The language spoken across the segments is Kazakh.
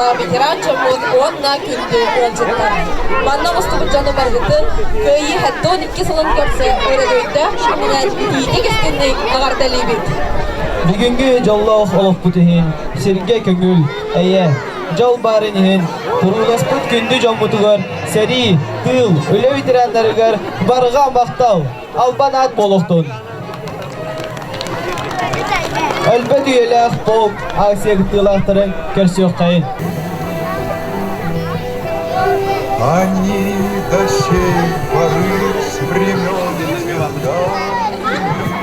Алла ветеран чомуз онна күнді олжыттар. Манна ұстыбы жаны барғыты көйі хәттон 2 сылын көрсе өрелөйді шамынан итейді кестеннік ағардалы бет. Бүгінгі жоллауқ олық бұтығын серге көңіл әйе жол барынығын тұруласпыт күнді жомутығыр сәри, тыл, өлі ветерандарығыр барыға мақтау албанат болуқтын. Әлбәт үйеләқ полк ағсиғыттылақтырын көрсеуқ қайын. Они до сей поры с времен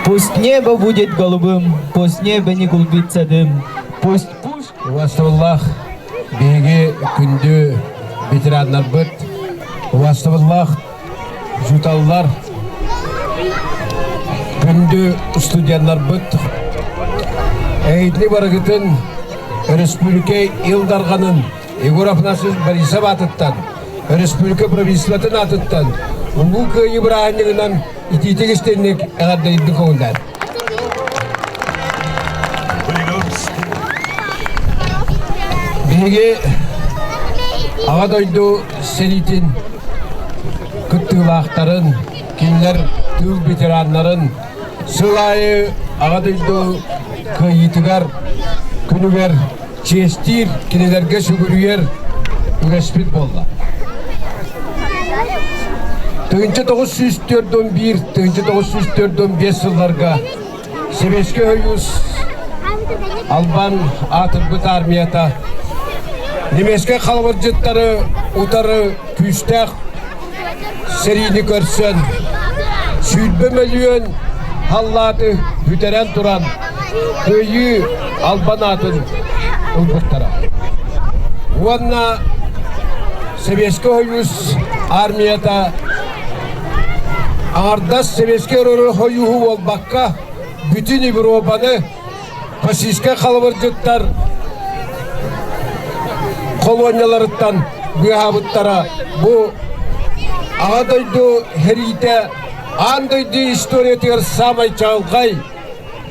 Пусть небо будет голубым, пусть небо не гулбится дым, пусть пушка... Уастываллах, беге күнді ветерандар бұд, уастываллах, жуталлар, күнді студенттар бұд, әйтлі барығытын республика илдарғанын, Егорафнасыз Борисов атыттан, республика правительстватын атыттан, Улука Ибрахимовнан ититегістеннік әғардайды қоңдар. Беге ағадойду сәритін күттігілақтарын, кемлер тыл ветеранларын, сылайы ағадойду күйітігер, күнігер, честир, кенелерге сүгірігер үреспет болды. 1904-1905 жылларға Советский Союз Албан атырбыт армията немеске қалбыржыттары ұтары күштәқ сәрейні көрсен сүйдбі миллион халлаты үтерен тұран көйі Албан атын ұлбыттара. Онна Советский Союз армията ардас Советский Союзу болбаққа бүтін Европаны фашистке қалбыржыттар колонияларыттан бұйабыттара бұ ағадайды хәрейті андайды история тегер самай чағылғай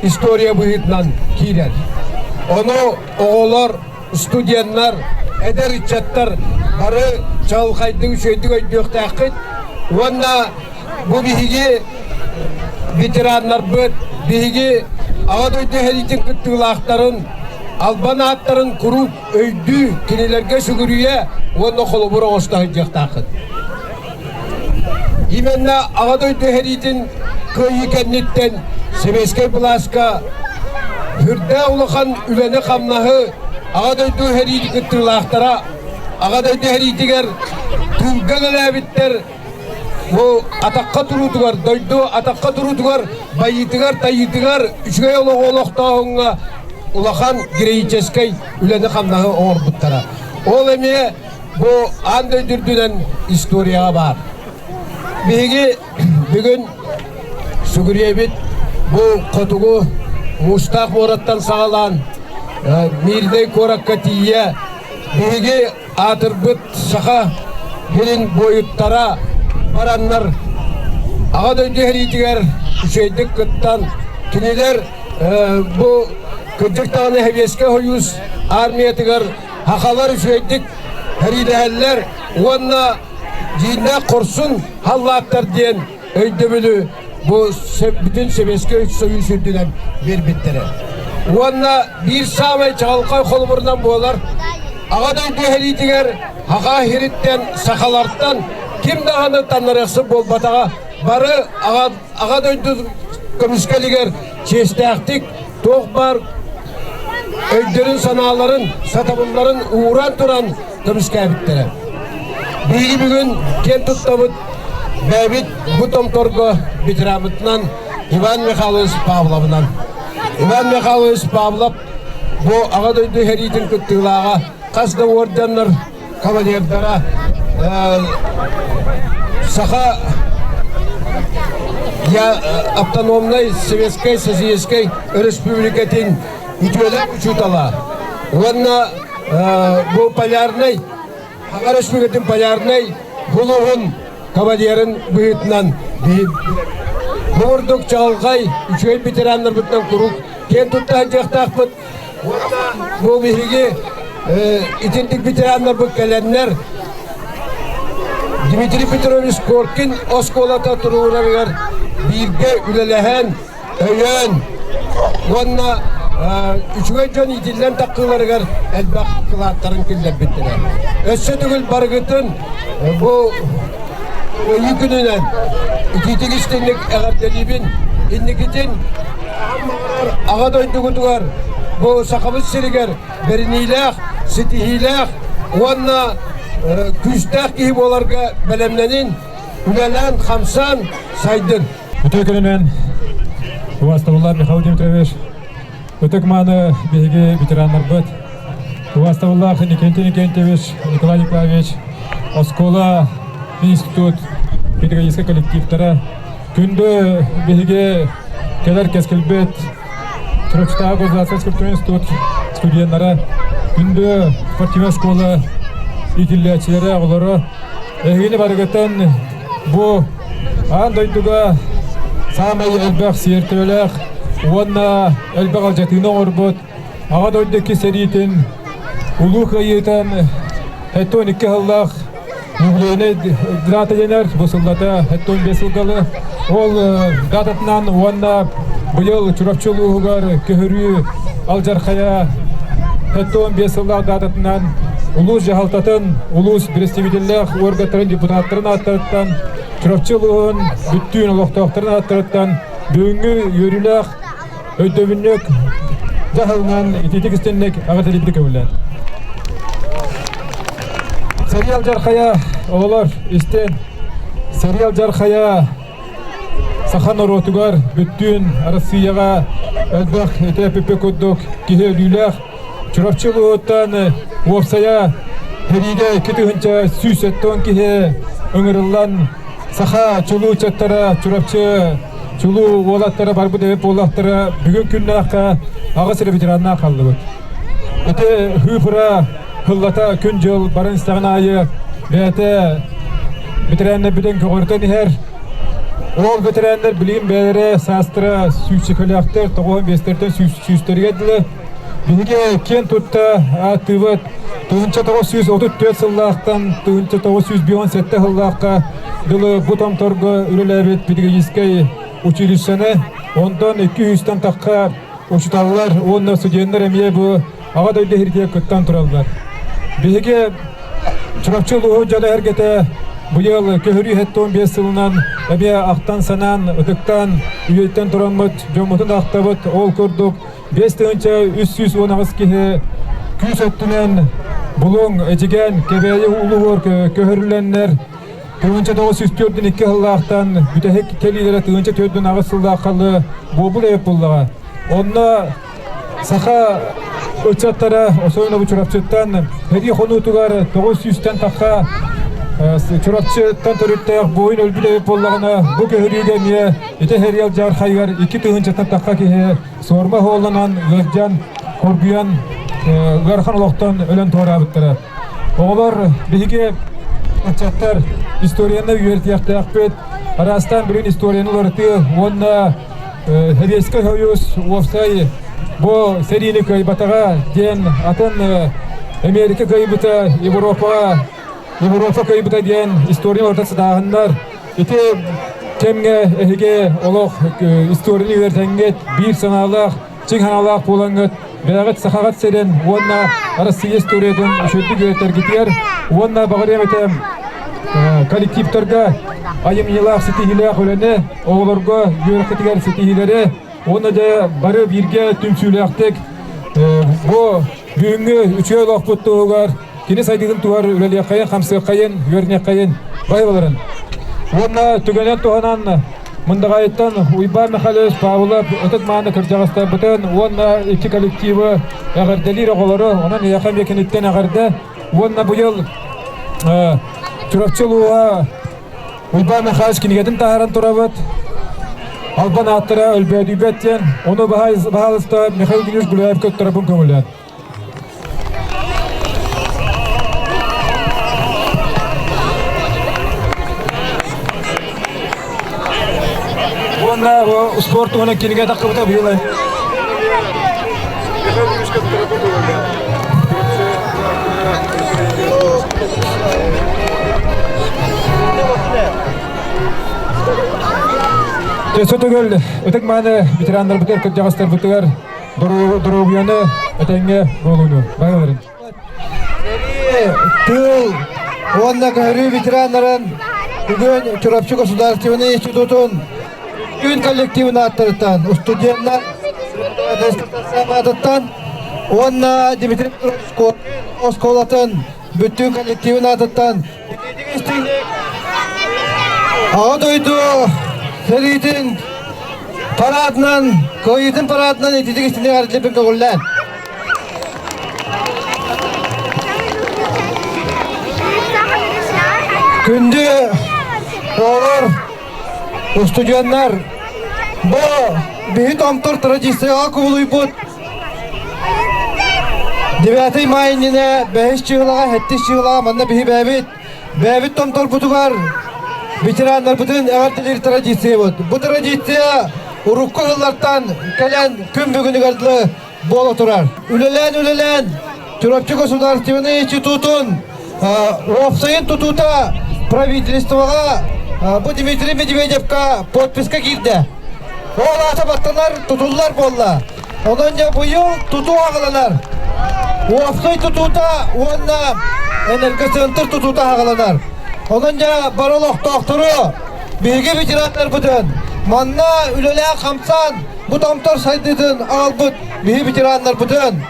история бұйытынан кейлер. Оны оғылар, студенттар, әдер итчаттар бары чағылғайдың сөйдік өйдіқті ақыт. Онда бұ бейге ветеранлар бұд, бейге ағадайды хәрейдің күттігілақтарын Албан аттарын күріп, өйді, кенелерге сүгірүйе, оны қолы бұра остағы жақтақын. Именна ағадойды хәрейдің көйі кәннеттен Советский Бласка үрді ұлыған үләні қамнағы ағадойды хәрейді күттірлақтара, ағадойды хәрейдігер түлгіл әбіттер бұл атаққа тұрудығар, дойды атаққа тұрудығар, байытығар, тайытығар, үшгей олықтауыңа улахан героический үләні қамнағы оңыр бұттара. Ол әме бұл андай дүрдінен историяға бар. Беге бүгін сүгіребет бұл қотығы мұштақ мораттан сағалан мирдей коракка тие беге атырбыт сақа белін бойыттара бараннар ағадойды әритігер үшейдік күттан кенелер бұл Күдіктағаны Советский Союз армиятығар хақалар үшейдік әриләлілер онына жиында құрсын халлаттар ден өйді білі бұл бүтін Советский Союз үрдінен бербеттері. Онына бір самай чағалқай қолымырынан болар ағадойды әритігер хақа хереттен сақаларттан кемді ағаны танырықсы болбатаға бары ағадойды көміскелігер честәқтік тоқ бар өйдерін саналарын, сатабыларын уğran тұран тұрмышқа әбіттері. Бейгі бүгін кен тұттабыт бәбіт бұтом-торғы бітірамытынан Иван Михайлович Павловнан. Иван Михайлович Павлов бұл ағадойды хәрейдің күттігілаға қасды орденлер кавалердара сақа автономной Советской Социалистской Республикатын үтелік үчутала. Онна бұл полярный, Хаға Республикатын полярный бұлығын кавалерін бұйытынан дейін. Бұғырдық чағылғай үшөй ветеранлар бұттан күрік кен тұттан жақтақ бұд. Бұл бейге итинdik ветерандар bu gelenler Dmitri Petrovich Korkin Oskolata turuğular birge ülelehen öyen Onna üçüge can itillen takılarıgar elbak kılatların killer bittiler. Össe tügül bargıtın bu yükününen ititik istenlik eğer delibin indikitin ağa doyduğudular bu sakamız siriger beriniylek sitihilek onna küstek gibi olarga belemlenin ülelen hamsan saydın. Ötekönünen Уваставулла Михаил Дмитриевич Ötekmanı bilgi bitirenler bıt Уваставулла Никентий Никентьевич Николай Николаевич Оскола институт педагогический коллективтары күнді bilgi келер кескілбет Түркістағы Государственный скульптурный институт студенттары күнді спортивная школа итиллячилері олары эгини барыгытын bu андойдуга самай элбэх сиертөлэх уонна элбэх алжатыны орбут ага дойдеки серитин улух айытан хэттон икки хыллах юглейне драта енер бусыллата хэттон бесылгалы ол дататынан уонна быйыл чурапчылуугар көһөрүү алжархая хэттон бесыллах дататынан улус жахалтатын улус представителлэх оргаттарын депутаттарын аттарыттан Çırapçılığın bütün olaqtaqtарын аттарыттан бүгінгі өріләқ өйдөбіннік жағылынан итетік істенлік ағаталебді көмілі. Сериал жарқая олар істен сериал жарқая сахан оротугар bütün Россияға әлбәқ етепепе көддік кеге үліләқ Çırapçılığыттан опсая перейде кетігінші сүйсеттен кеге өңірілан Саха чулу чаттара чурапчы чулу олаттара барбы деп олаттара бүгін күннаққа ағасыры ветеранына қалды бұд. Өте хүпіра хыллата күн жыл барын істаған айы бәті ветеранны бүден көғыртын ер. Ол ветерандар білген бәлері састыра сүйші көліқтер 95-терден сүйштерге Биге кен тұтта атывыт 1934 сыллақтан 1917 сыллаққа дылы бұтамторғы үліләбет педагогическай училищені ондан 200-тен таққа ұшыталылар, онына студенттер әмие бұл аға дөйді херге күттан тұралдар. Биге чұрапчылығы жада әргеті бұйыл көхірі 15 сылынан әмие ақтан санан, ұтықтан, үйеттен тұранмыт, жомытын ақтабыт, ол көрдік. 5-тіңінші 310 кеге күз өттінен бұлың әжіген кебәйі ұлығыр көхіріленлер 1904-2 ғыллақтан бүтәхек келілері 4-дің ағысылда қалы бобыл әйіп бұлыға. Онына сақа өтсаттары осойына бұл чұрапчыттан әді қону тұғар 900-тен таққа чұрапчыттан түріттәйік бойын өлбіл әйіп бұлығына бұл көхіріге ме еті әрел жар қайғар 2-тің таққа кеге сорма қолынан ғыржан қоргуян ғархан олықтан өлен тоғыр абыттары. Оғылар бігі ұтчаттар историяны үйерті яқтаяқ бет. Арастан бірін историяны лорты, онына Херескі хойыз офсай бұл серийні көйбатаға ден атын Америка көйбіті, Европа көйбіті ден историяны ортасы дағындар. Еті кемге әйге олық историяны үйертәңгет, бір саналақ, чың ханалақ болаңғыт, бәғыт сақағат серен, онына Россия историядың үшөттік үйеттер кетер, онына бағыр еметем коллективтерге айым-елақ сетихилек өлені, оғыларға үйерқетігер сетихилері, оны да бары бірге түмсүйлектік. Бұл бүгінгі үші олақ бұттығығар, кені сайдығын туғар өлелі қайын, қамсы қайын, үйеріне қайын, бай боларын. Онына түгенен туғанан мұндыға еттен Уйба Михайлович Павлов өтік маңы кіржағыста бұтын, онына екі коллективі әғірделер оғылары, онан яқам екенеттен әғірді, онына бұйыл Чурапчылуға Уйба Михайлович кенегетін тағаран тұрабыт, албан аттыра өлбәді үбәттен, оны бағалыста Михаил Генеш Гулаев көт тұрабын көңілден. Онда спорт оны кенеге таққыбыта бұйылай. Төсөтөгөл өтек маны ветерандар бітер көтжағастар бітігер дұрубияны өтенге болуыны. Бағаларын. Тыл, онна көрі ветеранларын бүгін Чурапчы государственный институтын күн коллективін аттырыттан, студенттар аттырыттан, онна Дмитрий Осколатын бүттің коллективін аттырыттан, Ağduydu, Ferit'in paradından, Koyit'in paradından etidik istediği harcayıp kağıllan. Gündü olur, stüdyenler, bu bir tomtur tradisyona kuvuluyput. 9 mayınına 5 yılağa, 7 yılağa manna bir bebit tomtur butugar. Veteranlar bütün eğerdileri tradisiya bu. Bu tradisiya urukku yıllardan gelen gün bugünü kadar bol oturar. Ülelen, Чурапчы государственный институтun Ofsayın tututa правительствоға bu Dmitri Medvedev'ka подписка girdi. Ola sabattanlar tutullar bolla. Ondan bu yıl tutu ağılanar. Ofsay tututa onna enerji center tututa ağılanar. Onunca barolok doktoru, bilgi veteranlar bütün. Manna ülele kamsan, bu domtor saydıdın albut, bilgi veteranlar bütün.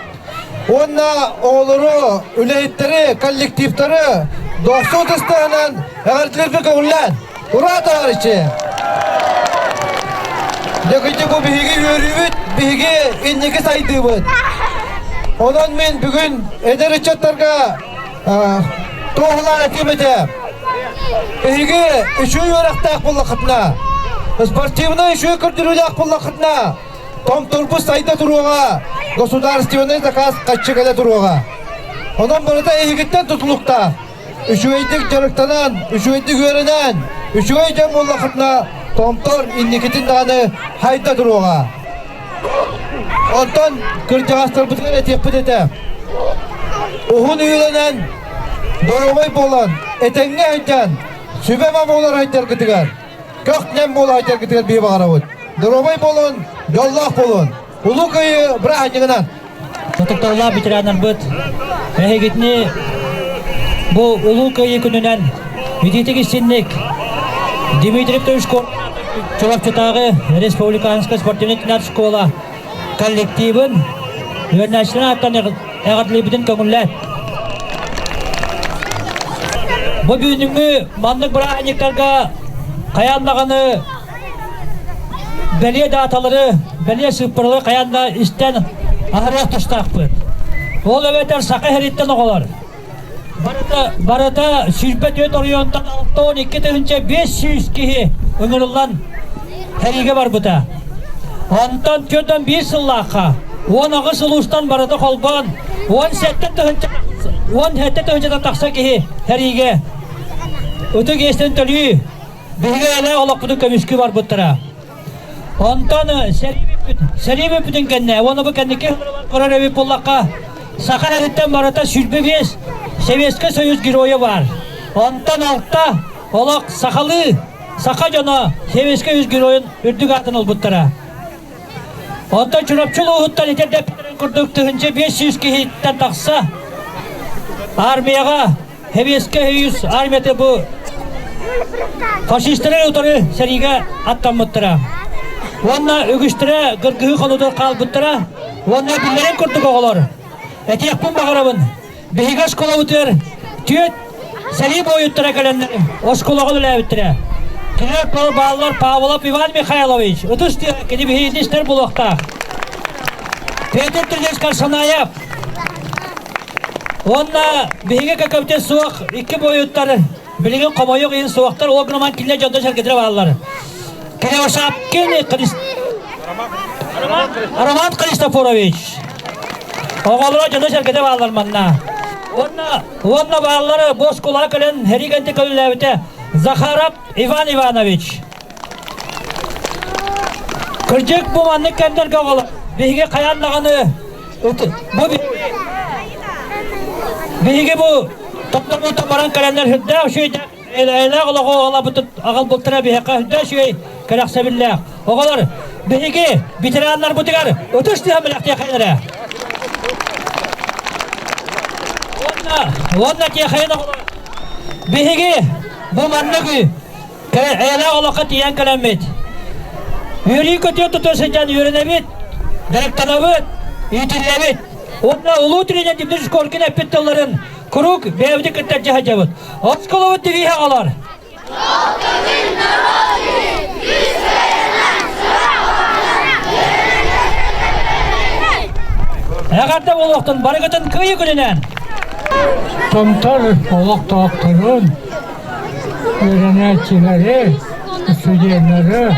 Onna oğluru, ülehitleri, kollektifleri, dostu tıstığının eğertiler bir kavullan. Ura dağır içi. Yakıcı bu bilgi yürüyüt, bilgi inneki saydıbıt. Ondan ben bugün eder içatlarga toğular ekimete. Эйге үші өріқті ақпыл қытына, спортивны үші күрдірілі ақпыл қытына, том тұрпы сайда тұруға, государственный заказ қатшы кәлі тұруға. Онан бұрыда эйгеттен тұтылықта, үші өйдік жарықтанан, үші өйдік өрінен, үші өйден бұл қытына, том тұр иннекетін дағаны хайда тұруға. Онтан күрдіғастыр бұтығын әтек бұтеті. Оғын үйленен, дұрғай болан, etenge aytan, sübema bolar aytar kitigar, köknem bolar aytar kitigar bir bağıravut. Durobay bolun, yollaq bolun, ulu köyü bırakıcığınan. Tutuklarla bitirenler bıt, ehegitini bu ulu köyü gününden Müdüytik istenlik Dimitriy Toshko Çolakçıtağı Respublikanska Sportivnetler Şkola kollektivin yöneticilerine attan eğertliği bütün köngüller. Bu günümü manlık bırakıcılarga kayandağını belediye dağıtaları, belediye sıfırlığı kayanda isten ahırıya tuştakpı. Ol öveter sakı heritten oğular. Barada sürpet öt oriyondan 6-12 tığınca 500 kişi ıngırılan herige var bu da. Ondan köden 1 sıllığa, 10 sıluştan barada kolban, 17 tığınca da taksa kişi herige. Öte geçten tölüyü, bilgi ele olak budun kömüşkü var buttara. Ondan seri bir bütün kendine, onu bu kendine korar evi pullaka, sakar eritten barata sürbeviz, Sovetski Soyuz giroyu var. Ondan altta olak sakalı, saka cana Sovetski Soyuz giroyun ürdük atın ol buttara. Ondan çurapçılı Uhud'dan iter deplerin kurduk tığınca 500 kişiden taksa, armiyaga Sovetski Soyuz armiyeti bu faşistlerin otarı seriga attan buttara. Onunla ögüştüre gırgığı konudur kal buttara. Onunla billerin kurduk oğulur. Eti yapın bağırabın. Behiga şkola butur. Tüyet seri boyuttura gelenlerim. O şkola oğulur butura. Kiler kol bağlılar Pavlov Ivan Mikhailovich. Otuz diyor ki behiga işler bulukta. Peter Tüleskar Sanayev. Onunla behiga kakavite soğuk. 2 boyutları. Bilgin koma yok in soğuklar. O günaman kille candan şarkıtırı bağlılar. Kile o şapkini Roman Kristoforovich. Oğullara candan şarkıtırı bağlılar manna. Onunla bağlıları boş kollara kalen herigenti kalülevite Zakharov Ivan Ivanovich. Kırcık bu manlık kendiler kağılı. Behiga kayanlığını bu Bihige bu toplamda baran kalemler hüdda şeyde ele olağı olabıtı ağal bultıra biheka hüdda şey karaksa billah. Oğalar bihige bitiranlar bu digar ötüştü hamilak diye kaynara. Onlar ki kayna bihige bu manlığı ele olağı diyen kalamet. Yürüyü kötüye tutursa can yürünemit. Direktanabıt, itillemit. Onlar ulu trenen dibdiriş korkun epittalların kuruk bevdi kıttar cihacabıt. Askolavat divihe alar. Eğerde oluktan barıkatın kıyı gününen. Tomtar olak tağıkların öğrenecileri, üstüyenleri,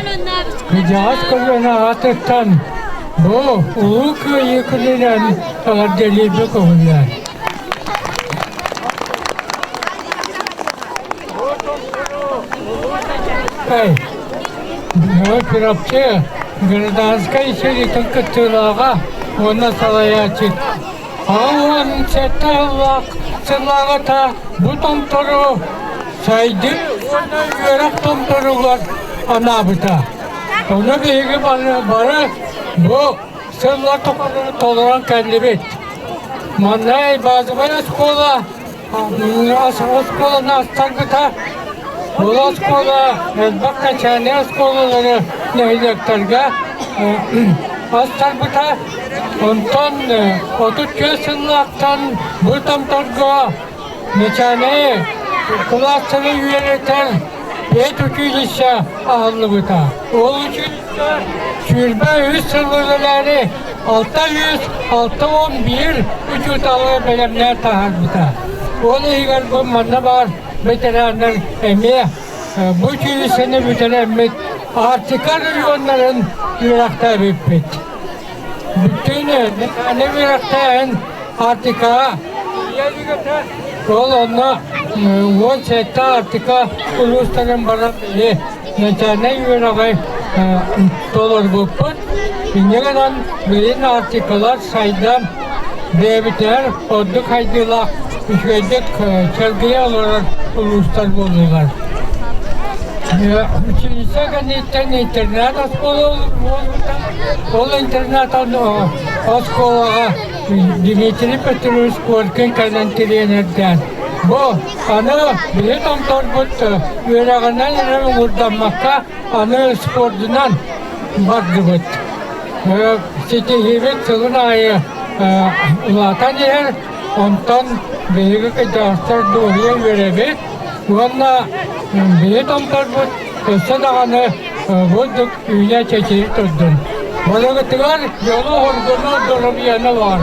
Gıcağız kılığına atıktan bu ulu köyü kılığından delibi kılığından. Hey, bu pirapçı Gırdanska içerikin kıtılağa ona salaya çık. Ağın çetalak sılağa ta bu tomtoru saydı ona yörek tomtoru var anabıta. Onu bilgi bana bu sırlar toparını toleran kendibit. Manay bazı bana skola skola nastargıta Ola skola elbette çane skolaları neyleklerge astargıta ondan 30 yıllıktan bu tamtarga neçane klasını üyeleten Pet uçuyuşa ağırlı bıta. Olucu şürbe 100 sırlıları 600, 611 uçutalı bölümler tahar bıta. Onu higar bu manna var veteranlar emiye. Bu uçuyuşunu bütün emmet artıkar onların yürekte büyük. Bütün ne yürekten artıka Kol onu o çete artıka ulusların bana bile neçene yüreğe dolar buput. Binyeğden birin artıkalar saydan devletler odduk haydılar. Üçgedik çelgiye olarak uluslar buluyorlar. Üçüncüsü internet askolu olur. İnternet askolu Dimitri Petrus korkun kazantıriyenerden. Bu anı bilet omtorbut yüreğinden yere vurdanmakta anı sporcudan bakdıbıt. Siti hibit sılın ayı ulatan yer ondan büyük dersler doğruya görevi. Bununla bilet omtorbut kısa dağını bulduk üye çekilip tuttun. Balıklar yolu hordunu durup yanı var.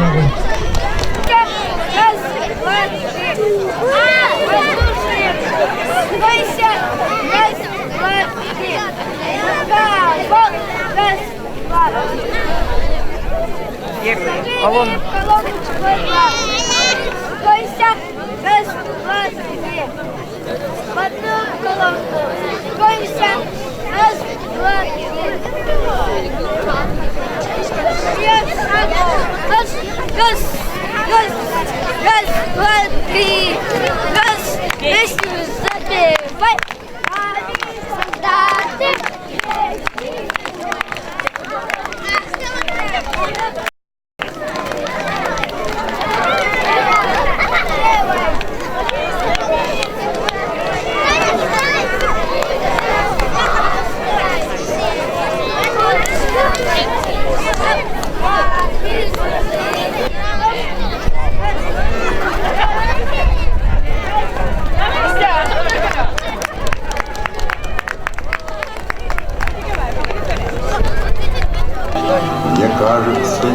Мне кажется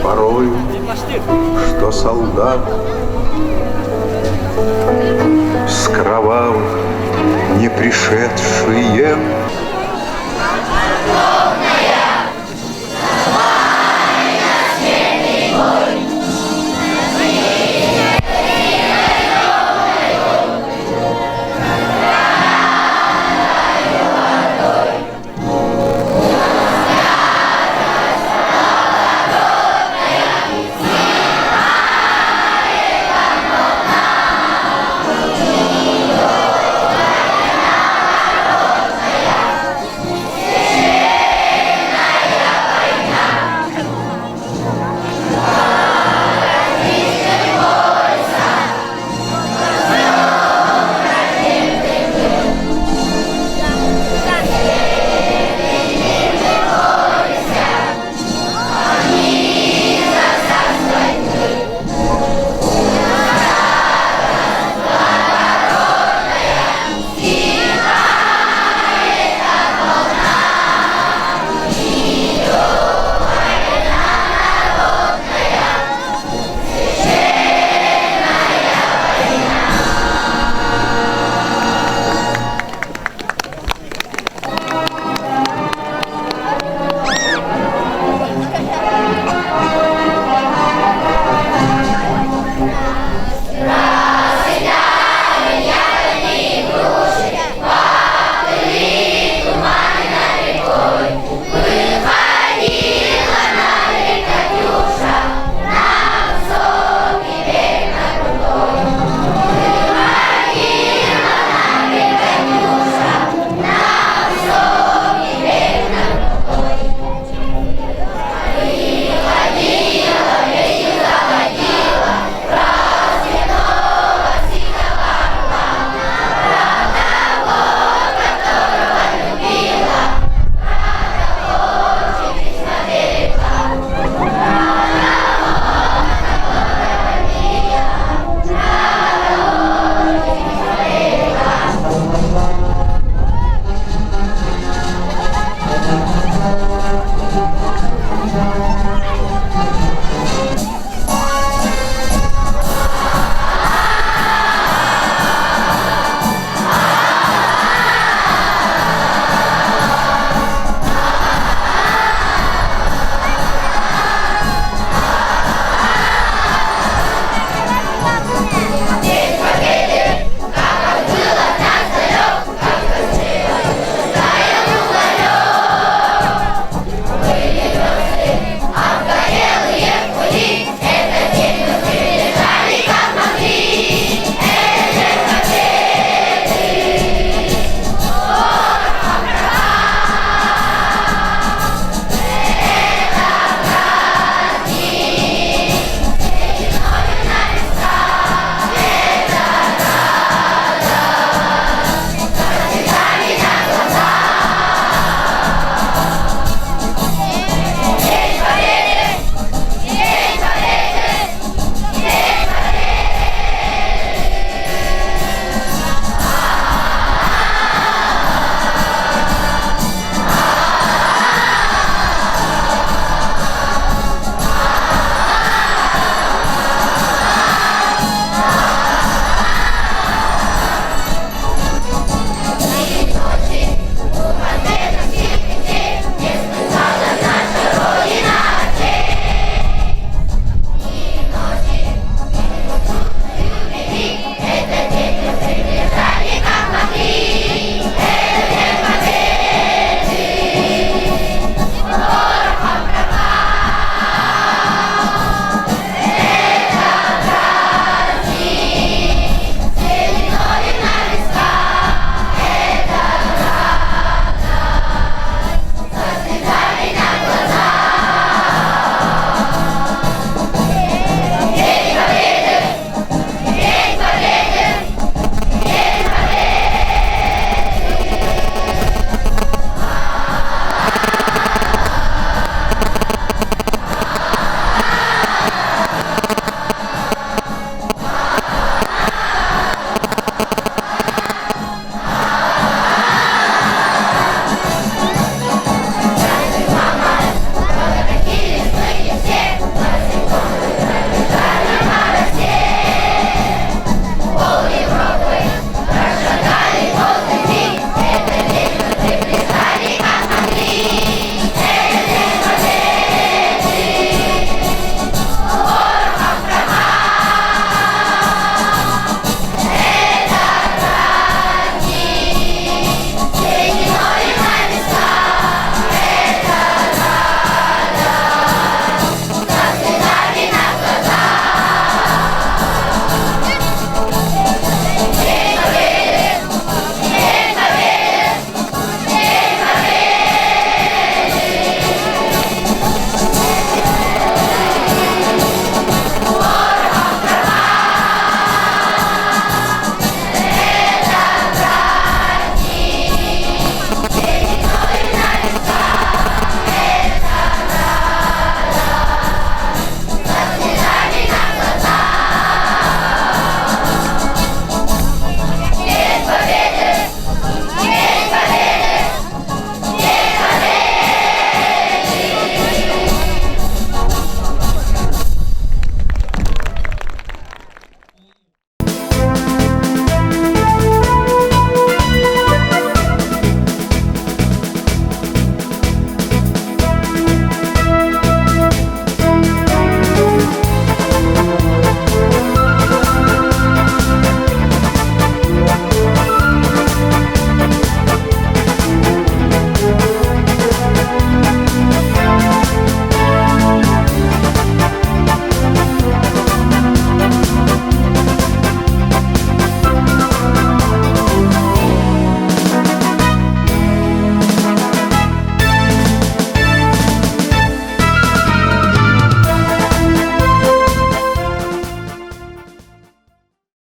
порою, что солдат с кровавых не пришедшие